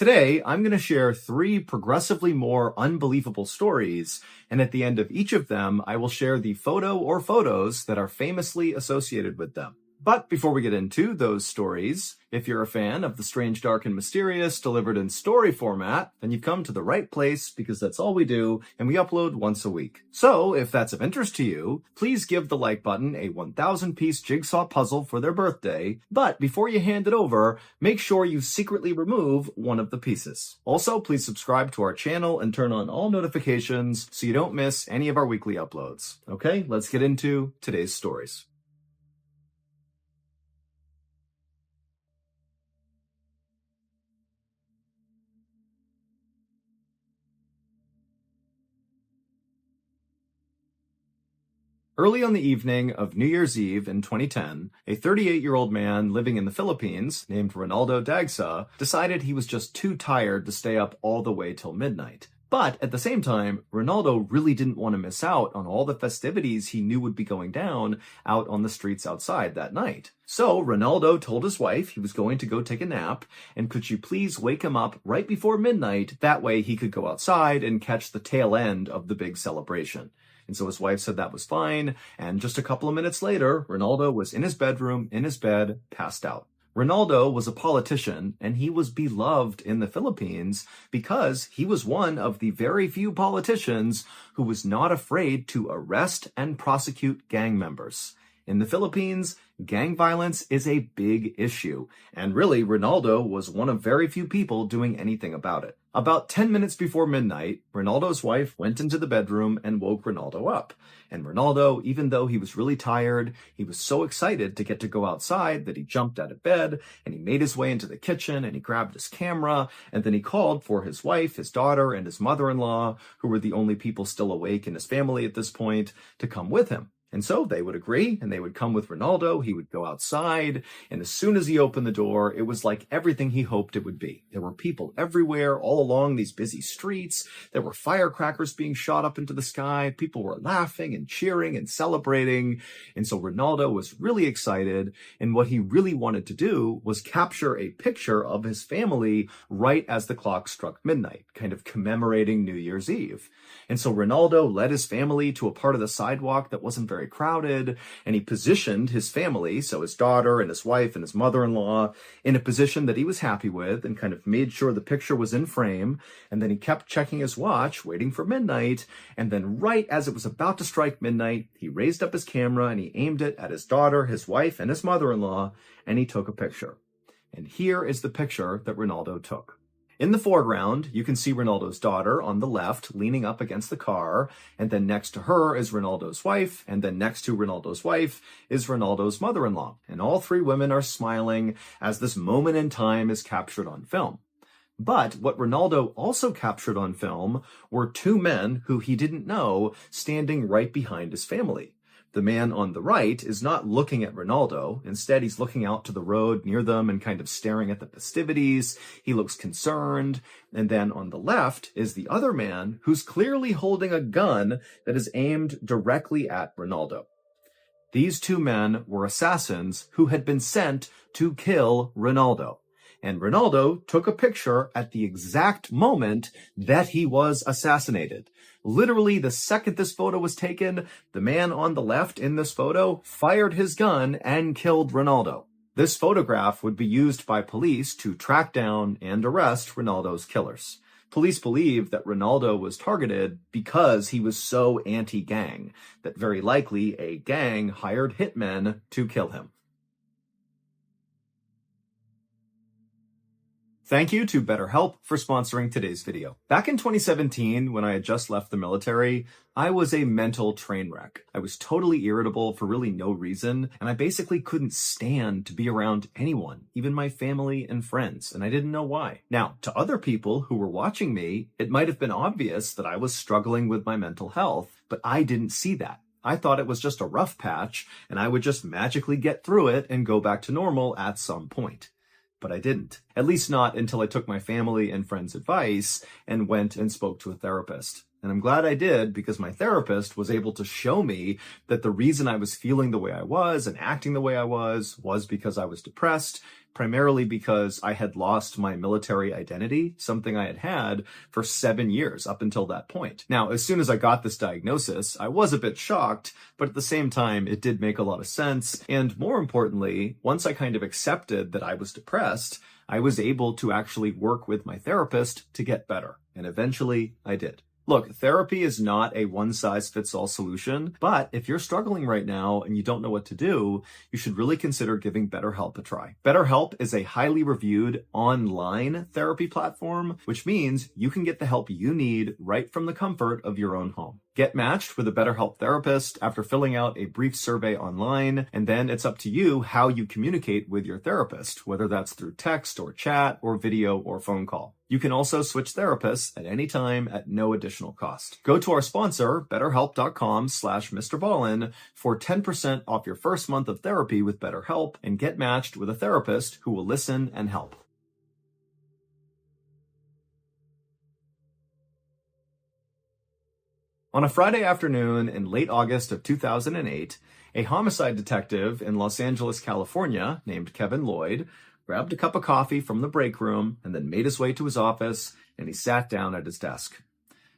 Today, I'm going to share 3 progressively more unbelievable stories, and at the end of each of them, I will share the photo or photos that are famously associated with them. But before we get into those stories, if you're a fan of the strange, dark, and mysterious delivered in story format, then you've come to the right place because that's all we do, and we upload once a week. So, if that's of interest to you, please give the like button a 1,000-piece jigsaw puzzle for their birthday, but before you hand it over, make sure you secretly remove one of the pieces. Also, please subscribe to our channel and turn on all notifications so you don't miss any of our weekly uploads. Okay, let's get into today's stories. Early on the evening of New Year's Eve in 2010, a 38-year-old man living in the Philippines named Ronaldo Dagsa decided he was just too tired to stay up all the way till midnight. But at the same time, Ronaldo really didn't want to miss out on all the festivities he knew would be going down out on the streets outside that night. So Ronaldo told his wife he was going to go take a nap, and could she please wake him up right before midnight, that way he could go outside and catch the tail end of the big celebration. And so his wife said that was fine, and just a couple of minutes later, Ronaldo was in his bedroom, in his bed, passed out. Ronaldo was a politician, and he was beloved in the Philippines because he was one of the very few politicians who was not afraid to arrest and prosecute gang members. In the Philippines, gang violence is a big issue, and really, Ronaldo was one of very few people doing anything about it. About 10 minutes before midnight, Ronaldo's wife went into the bedroom and woke Ronaldo up. And Ronaldo, even though he was really tired, he was so excited to get to go outside that he jumped out of bed, and he made his way into the kitchen, and he grabbed his camera, and then he called for his wife, his daughter, and his mother-in-law, who were the only people still awake in his family at this point, to come with him. And so they would agree, and they would come with Ronaldo. He would go outside, and as soon as he opened the door, it was like everything he hoped it would be. There were people everywhere, all along these busy streets. There were firecrackers being shot up into the sky. People were laughing and cheering and celebrating. And so Ronaldo was really excited, and what he really wanted to do was capture a picture of his family right as the clock struck midnight, kind of commemorating New Year's Eve. And so Ronaldo led his family to a part of the sidewalk that wasn't very crowded, and he positioned his family, so his daughter and his wife and his mother-in-law, in a position that he was happy with, and kind of made sure the picture was in frame. And then he kept checking his watch, waiting for midnight, and then right as it was about to strike midnight, he raised up his camera and he aimed it at his daughter, his wife, and his mother-in-law, and he took a picture. And here is the picture that Ronaldo took. In the foreground, you can see Ronaldo's daughter on the left leaning up against the car, and then next to her is Ronaldo's wife, and then next to Ronaldo's wife is Ronaldo's mother-in-law. And all 3 women are smiling as this moment in time is captured on film. But what Ronaldo also captured on film were 2 men who he didn't know standing right behind his family. The man on the right is not looking at Ronaldo. Instead, he's looking out to the road near them and kind of staring at the festivities. He looks concerned. And then on the left is the other man who's clearly holding a gun that is aimed directly at Ronaldo. These 2 men were assassins who had been sent to kill Ronaldo. And Ronaldo took a picture at the exact moment that he was assassinated. Literally, the second this photo was taken, the man on the left in this photo fired his gun and killed Ronaldo. This photograph would be used by police to track down and arrest Ronaldo's killers. Police believe that Ronaldo was targeted because he was so anti-gang, that very likely a gang hired hitmen to kill him. Thank you to BetterHelp for sponsoring today's video. Back in 2017, when I had just left the military, I was a mental train wreck. I was totally irritable for really no reason, and I basically couldn't stand to be around anyone, even my family and friends, and I didn't know why. Now, to other people who were watching me, it might have been obvious that I was struggling with my mental health, but I didn't see that. I thought it was just a rough patch, and I would just magically get through it and go back to normal at some point. But I didn't. At least not until I took my family and friends' advice and went and spoke to a therapist. And I'm glad I did, because my therapist was able to show me that the reason I was feeling the way I was and acting the way I was because I was depressed, primarily because I had lost my military identity, something I had had for 7 years up until that point. Now, as soon as I got this diagnosis, I was a bit shocked, but at the same time, it did make a lot of sense. And more importantly, once I kind of accepted that I was depressed, I was able to actually work with my therapist to get better. And eventually, I did. Look, therapy is not a one-size-fits-all solution, but if you're struggling right now and you don't know what to do, you should really consider giving BetterHelp a try. BetterHelp is a highly reviewed online therapy platform, which means you can get the help you need right from the comfort of your own home. Get matched with a BetterHelp therapist after filling out a brief survey online, and then it's up to you how you communicate with your therapist, whether that's through text or chat or video or phone call. You can also switch therapists at any time at no additional cost. Go to our sponsor, betterhelp.com/Mr. Ballin for 10% off your first month of therapy with BetterHelp and get matched with a therapist who will listen and help. On a Friday afternoon in late August of 2008, a homicide detective in Los Angeles, California, named Kevin Lloyd, grabbed a cup of coffee from the break room and then made his way to his office, and he sat down at his desk.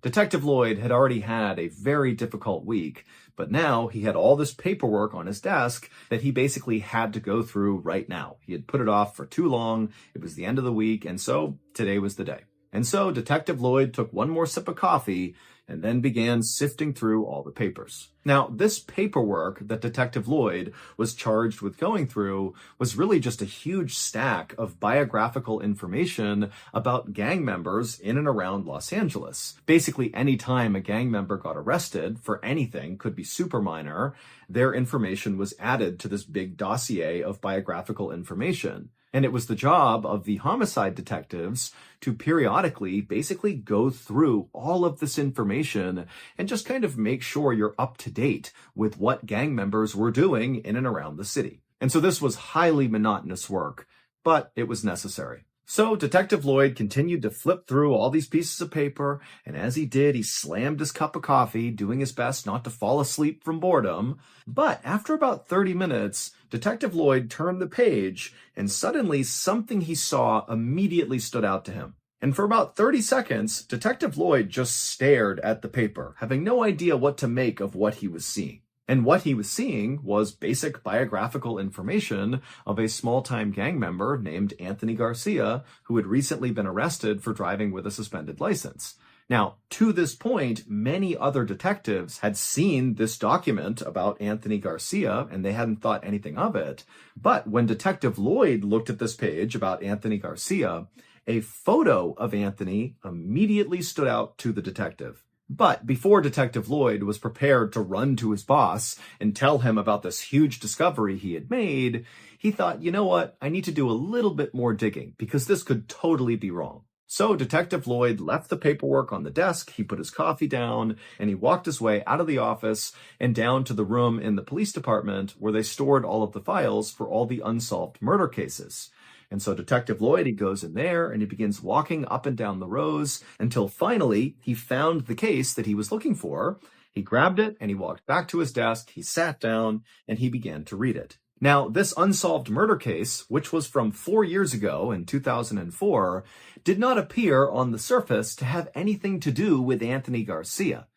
Detective Lloyd had already had a very difficult week, but now he had all this paperwork on his desk that he basically had to go through right now. He had put it off for too long, it was the end of the week, and so today was the day. And so Detective Lloyd took one more sip of coffee and then began sifting through all the papers. Now, this paperwork that Detective Lloyd was charged with going through was really just a huge stack of biographical information about gang members in and around Los Angeles. Basically, any time a gang member got arrested for anything, could be super minor, their information was added to this big dossier of biographical information. And it was the job of the homicide detectives to periodically basically go through all of this information and just kind of make sure you're up to date with what gang members were doing in and around the city. And so this was highly monotonous work, but it was necessary. So Detective Lloyd continued to flip through all these pieces of paper, and as he did, he slammed his cup of coffee, doing his best not to fall asleep from boredom. But after about 30 minutes, Detective Lloyd turned the page, and suddenly something he saw immediately stood out to him. And for about 30 seconds, Detective Lloyd just stared at the paper, having no idea what to make of what he was seeing. And what he was seeing was basic biographical information of a small-time gang member named Anthony Garcia, who had recently been arrested for driving with a suspended license. Now, to this point, many other detectives had seen this document about Anthony Garcia, and they hadn't thought anything of it. But when Detective Lloyd looked at this page about Anthony Garcia, a photo of Anthony immediately stood out to the detective. But before Detective Lloyd was prepared to run to his boss and tell him about this huge discovery he had made, he thought, you know what, I need to do a little bit more digging because this could totally be wrong. So Detective Lloyd left the paperwork on the desk, he put his coffee down, and he walked his way out of the office and down to the room in the police department where they stored all of the files for all the unsolved murder cases. And so Detective Lloyd, he goes in there and he begins walking up and down the rows until finally he found the case that he was looking for. He grabbed it and he walked back to his desk, he sat down, and he began to read it. Now, this unsolved murder case, which was from 4 years ago in 2004, did not appear on the surface to have anything to do with Anthony Garcia.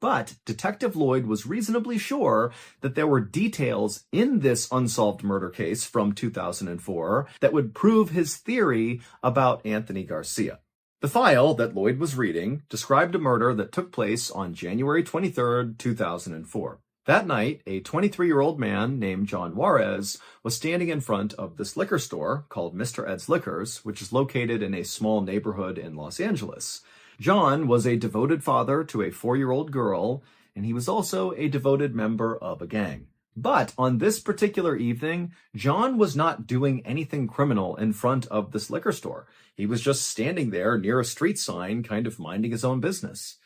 But Detective Lloyd was reasonably sure that there were details in this unsolved murder case from 2004 that would prove his theory about Anthony Garcia. The file that Lloyd was reading described a murder that took place on January 23rd, 2004. That night, a 23-year-old man named John Juarez was standing in front of this liquor store called Mr. Ed's Liquors, which is located in a small neighborhood in Los Angeles. John was a devoted father to a 4-year-old girl, and he was also a devoted member of a gang. But on this particular evening, John was not doing anything criminal in front of this liquor store. He was just standing there near a street sign, kind of minding his own business.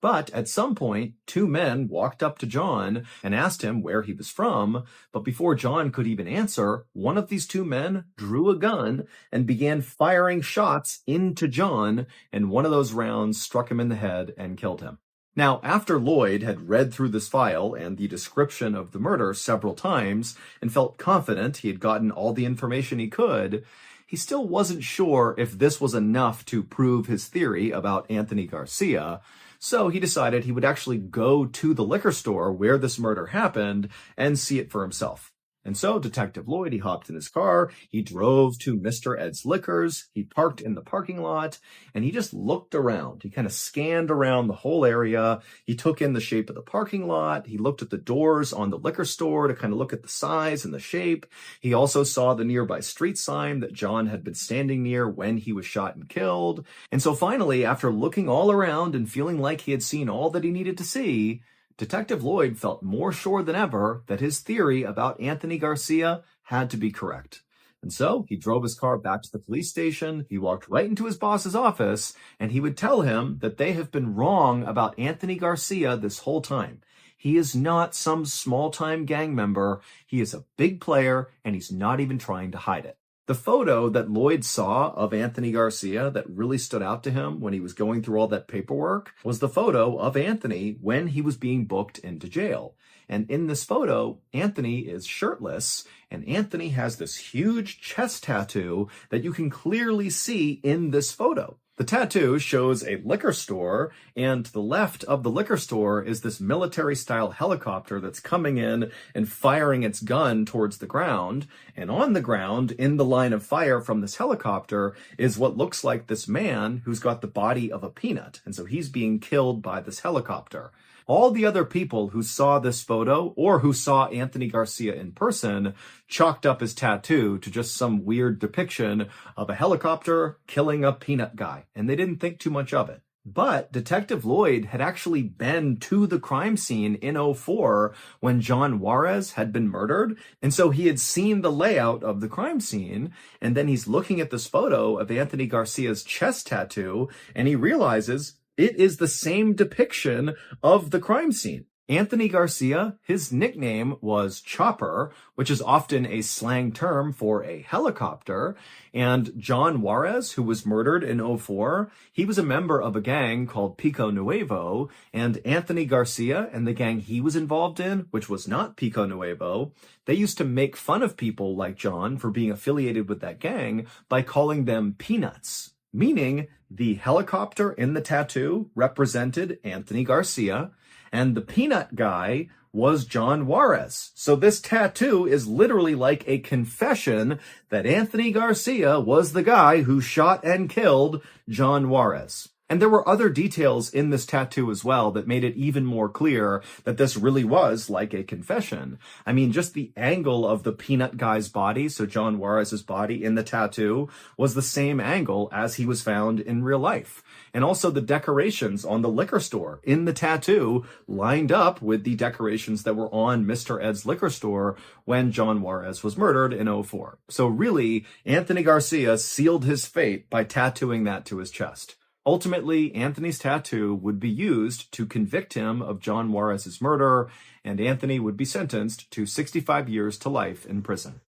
But at some point, 2 men walked up to John and asked him where he was from. But before John could even answer, one of these 2 men drew a gun and began firing shots into John, and one of those rounds struck him in the head and killed him. Now, after Lloyd had read through this file and the description of the murder several times and felt confident he had gotten all the information he could, he still wasn't sure if this was enough to prove his theory about Anthony Garcia, so he decided he would actually go to the liquor store where this murder happened and see it for himself. And so Detective Lloyd, he hopped in his car, he drove to Mr. Ed's Liquors, he parked in the parking lot, and he just looked around. He kind of scanned around the whole area. He took in the shape of the parking lot. He looked at the doors on the liquor store to kind of look at the size and the shape. He also saw the nearby street sign that John had been standing near when he was shot and killed. And so finally, after looking all around and feeling like he had seen all that he needed to see, Detective Lloyd felt more sure than ever that his theory about Anthony Garcia had to be correct. And so he drove his car back to the police station, he walked right into his boss's office, and he would tell him that they have been wrong about Anthony Garcia this whole time. He is not some small-time gang member. He is a big player, and he's not even trying to hide it. The photo that Lloyd saw of Anthony Garcia that really stood out to him when he was going through all that paperwork was the photo of Anthony when he was being booked into jail. And in this photo, Anthony is shirtless, and Anthony has this huge chest tattoo that you can clearly see in this photo. The tattoo shows a liquor store, and to the left of the liquor store is this military-style helicopter that's coming in and firing its gun towards the ground. And on the ground, in the line of fire from this helicopter, is what looks like this man who's got the body of a peanut. And so he's being killed by this helicopter. All the other people who saw this photo or who saw Anthony Garcia in person chalked up his tattoo to just some weird depiction of a helicopter killing a peanut guy, and they didn't think too much of it. But Detective Lloyd had actually been to the crime scene in '04 when John Juarez had been murdered, and so he had seen the layout of the crime scene, and then he's looking at this photo of Anthony Garcia's chest tattoo, and he realizes it is the same depiction of the crime scene. Anthony Garcia, his nickname was Chopper, which is often a slang term for a helicopter. And John Juarez, who was murdered in '04, he was a member of a gang called Pico Nuevo. And Anthony Garcia and the gang he was involved in, which was not Pico Nuevo, they used to make fun of people like John for being affiliated with that gang by calling them peanuts. Meaning the helicopter in the tattoo represented Anthony Garcia, and the peanut guy was John Juarez. So this tattoo is literally like a confession that Anthony Garcia was the guy who shot and killed John Juarez. And there were other details in this tattoo as well that made it even more clear that this really was like a confession. I mean, just the angle of the peanut guy's body, so John Juarez's body in the tattoo, was the same angle as he was found in real life. And also the decorations on the liquor store in the tattoo lined up with the decorations that were on Mr. Ed's liquor store when John Juarez was murdered in '04. So really, Anthony Garcia sealed his fate by tattooing that to his chest. Ultimately, Anthony's tattoo would be used to convict him of John Juarez's murder, and Anthony would be sentenced to 65 years to life in prison.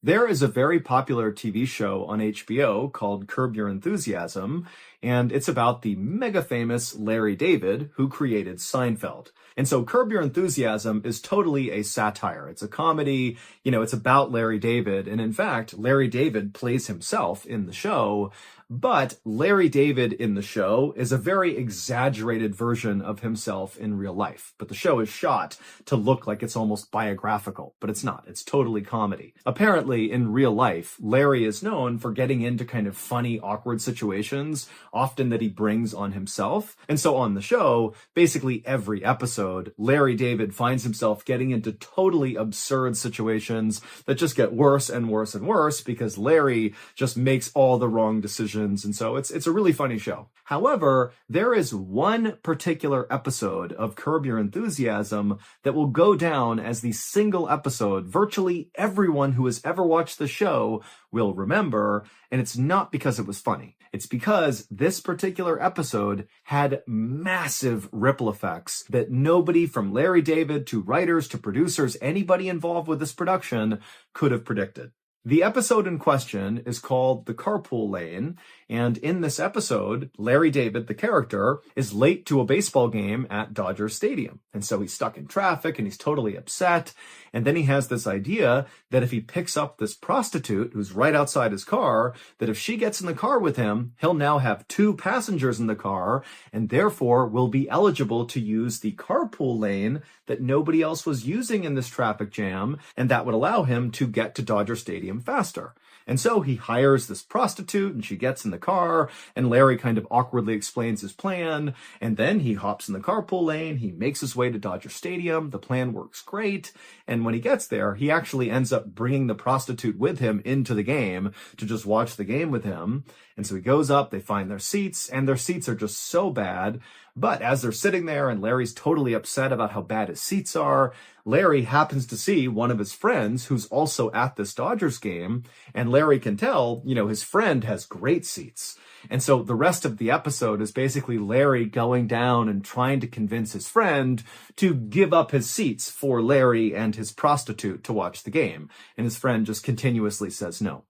There is a very popular TV show on HBO called Curb Your Enthusiasm, and it's about the mega famous Larry David, who created Seinfeld. And so Curb Your Enthusiasm is totally a satire. It's a comedy, it's about Larry David. And in fact, Larry David plays himself in the show. But Larry David in the show is a very exaggerated version of himself in real life. But the show is shot to look like it's almost biographical, but it's not. It's totally comedy. Apparently, in real life, Larry is known for getting into kind of funny, awkward situations, often that he brings on himself. And so on the show, basically every episode, Larry David finds himself getting into totally absurd situations that just get worse and worse and worse because Larry just makes all the wrong decisions decisions. And so it's a really funny show. However, there is one particular episode of Curb Your Enthusiasm that will go down as the single episode virtually everyone who has ever watched the show will remember, and it's not because it was funny. It's because this particular episode had massive ripple effects that nobody from Larry David to writers to producers, anybody involved with this production could have predicted. The episode in question is called The Carpool Lane, and in this episode, Larry David, the character, is late to a baseball game at Dodger Stadium. And so he's stuck in traffic and he's totally upset. And then he has this idea that if he picks up this prostitute who's right outside his car, that if she gets in the car with him, he'll now have 2 passengers in the car and therefore will be eligible to use the carpool lane that nobody else was using in this traffic jam, and that would allow him to get to Dodger Stadium faster. And so he hires this prostitute and she gets in the car and Larry kind of awkwardly explains his plan. And then he hops in the carpool lane. He makes his way to Dodger Stadium. The plan works great. And when he gets there, he actually ends up bringing the prostitute with him into the game to just watch the game with him. And so he goes up, they find their seats, and their seats are just so bad. But as they're sitting there and Larry's totally upset about how bad his seats are, Larry happens to see one of his friends who's also at this Dodgers game, and Larry can tell, his friend has great seats. And so the rest of the episode is basically Larry going down and trying to convince his friend to give up his seats for Larry and his prostitute to watch the game. And his friend just continuously says no.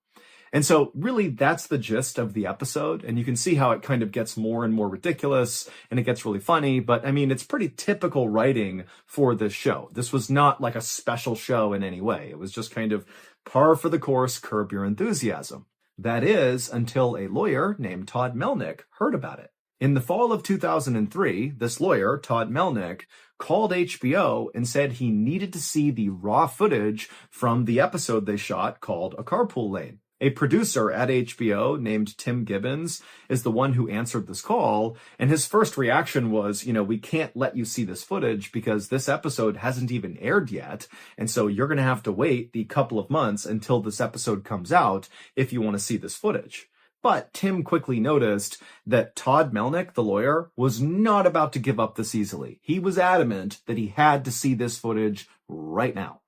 And so really that's the gist of the episode. And you can see how it kind of gets more and more ridiculous and it gets really funny. But I mean, it's pretty typical writing for this show. This was not like a special show in any way. It was just kind of par for the course, Curb Your Enthusiasm. That is, until a lawyer named Todd Melnick heard about it. In the fall of 2003, this lawyer, Todd Melnick, called HBO and said he needed to see the raw footage from the episode they shot called A Carpool Lane. A producer at HBO named Tim Gibbons is the one who answered this call, and his first reaction was, we can't let you see this footage because this episode hasn't even aired yet, and so you're going to have to wait the couple of months until this episode comes out if you want to see this footage. But Tim quickly noticed that Todd Melnick, the lawyer, was not about to give up this easily. He was adamant that he had to see this footage right now.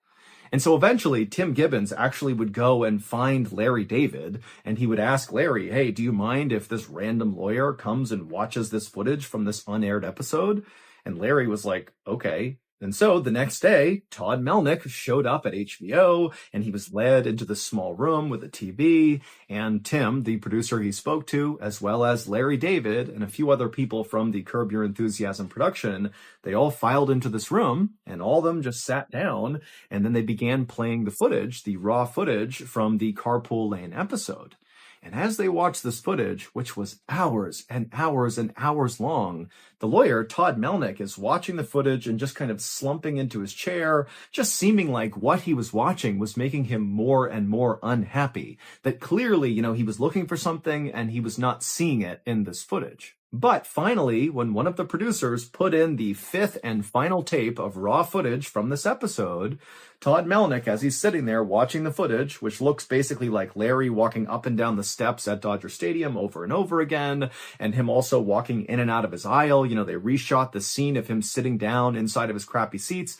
And so eventually, Tim Gibbons actually would go and find Larry David, and he would ask Larry, hey, do you mind if this random lawyer comes and watches this footage from this unaired episode? And Larry was like, okay. And so the next day, Todd Melnick showed up at HBO, and he was led into this small room with a TV, and Tim, the producer he spoke to, as well as Larry David and a few other people from the Curb Your Enthusiasm production, they all filed into this room, and all of them just sat down, and then they began playing the footage, the raw footage from the Carpool Lane episode. And as they watched this footage, which was hours and hours and hours long, the lawyer, Todd Melnick, is watching the footage and just kind of slumping into his chair, just seeming like what he was watching was making him more and more unhappy. That clearly, he was looking for something and he was not seeing it in this footage. But finally, when one of the producers put in the 5th and final tape of raw footage from this episode, Todd Melnick, as he's sitting there watching the footage, which looks basically like Larry walking up and down the steps at Dodger Stadium over and over again, and him also walking in and out of his aisle, they reshot the scene of him sitting down inside of his crappy seats.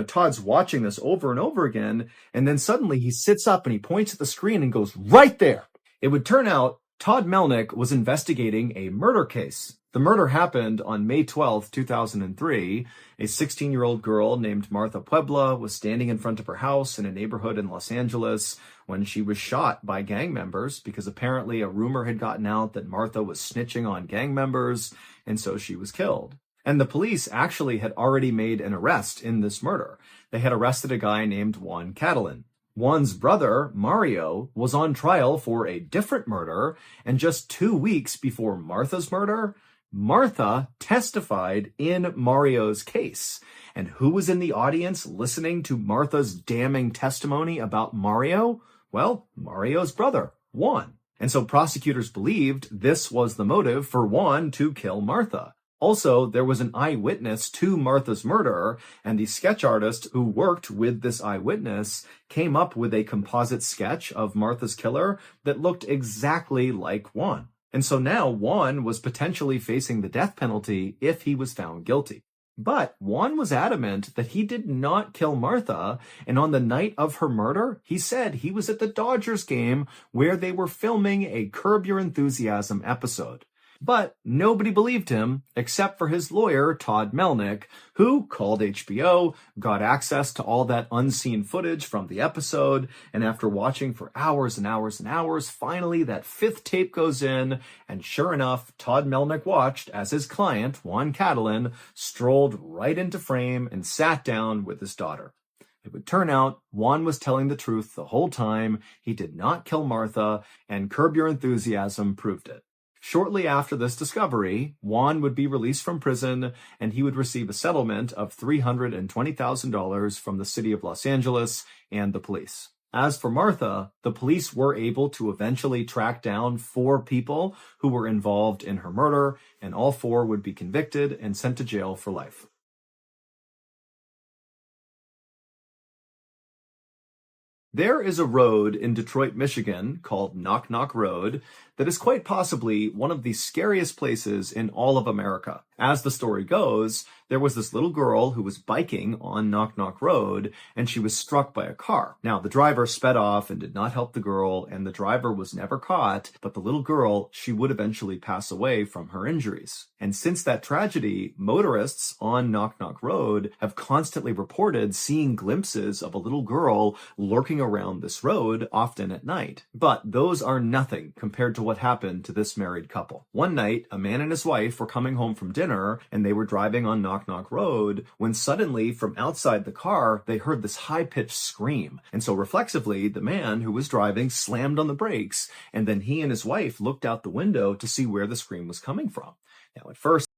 Todd's watching this over and over again, and then suddenly he sits up and he points at the screen and goes, right there! It would turn out Todd Melnick was investigating a murder case. The murder happened on May 12, 2003. A 16-year-old girl named Martha Puebla was standing in front of her house in a neighborhood in Los Angeles when she was shot by gang members because apparently a rumor had gotten out that Martha was snitching on gang members, and so she was killed. And the police actually had already made an arrest in this murder. They had arrested a guy named Juan Catalan. Juan's brother, Mario, was on trial for a different murder, and just 2 weeks before Martha's murder, Martha testified in Mario's case. And who was in the audience listening to Martha's damning testimony about Mario? Well, Mario's brother, Juan. And so prosecutors believed this was the motive for Juan to kill Martha. Also, there was an eyewitness to Martha's murder, and the sketch artist who worked with this eyewitness came up with a composite sketch of Martha's killer that looked exactly like Juan. And so now Juan was potentially facing the death penalty if he was found guilty. But Juan was adamant that he did not kill Martha, and on the night of her murder, he said he was at the Dodgers game where they were filming a Curb Your Enthusiasm episode. But nobody believed him except for his lawyer, Todd Melnick, who called HBO, got access to all that unseen footage from the episode, and after watching for hours and hours and hours, finally that fifth tape goes in, and sure enough, Todd Melnick watched as his client, Juan Catalan, strolled right into frame and sat down with his daughter. It would turn out Juan was telling the truth the whole time. He did not kill Martha, and Curb Your Enthusiasm proved it. Shortly after this discovery, Juan would be released from prison and he would receive a settlement of $320,000 from the city of Los Angeles and the police. As for Martha, the police were able to eventually track down 4 people who were involved in her murder, and all 4 would be convicted and sent to jail for life. There is a road in Detroit, Michigan called Knock Knock Road that is quite possibly one of the scariest places in all of America. As the story goes, there was this little girl who was biking on Knock Knock Road, and she was struck by a car. Now, the driver sped off and did not help the girl, and the driver was never caught, but the little girl, she would eventually pass away from her injuries. And since that tragedy, motorists on Knock Knock Road have constantly reported seeing glimpses of a little girl lurking around this road, often at night. But those are nothing compared to what happened to this married couple. One night, a man and his wife were coming home from dinner, and they were driving on Knock Knock Road, when suddenly, from outside the car, they heard this high-pitched scream. And so reflexively, the man who was driving slammed on the brakes, and then he and his wife looked out the window to see where the scream was coming from. Now, at first,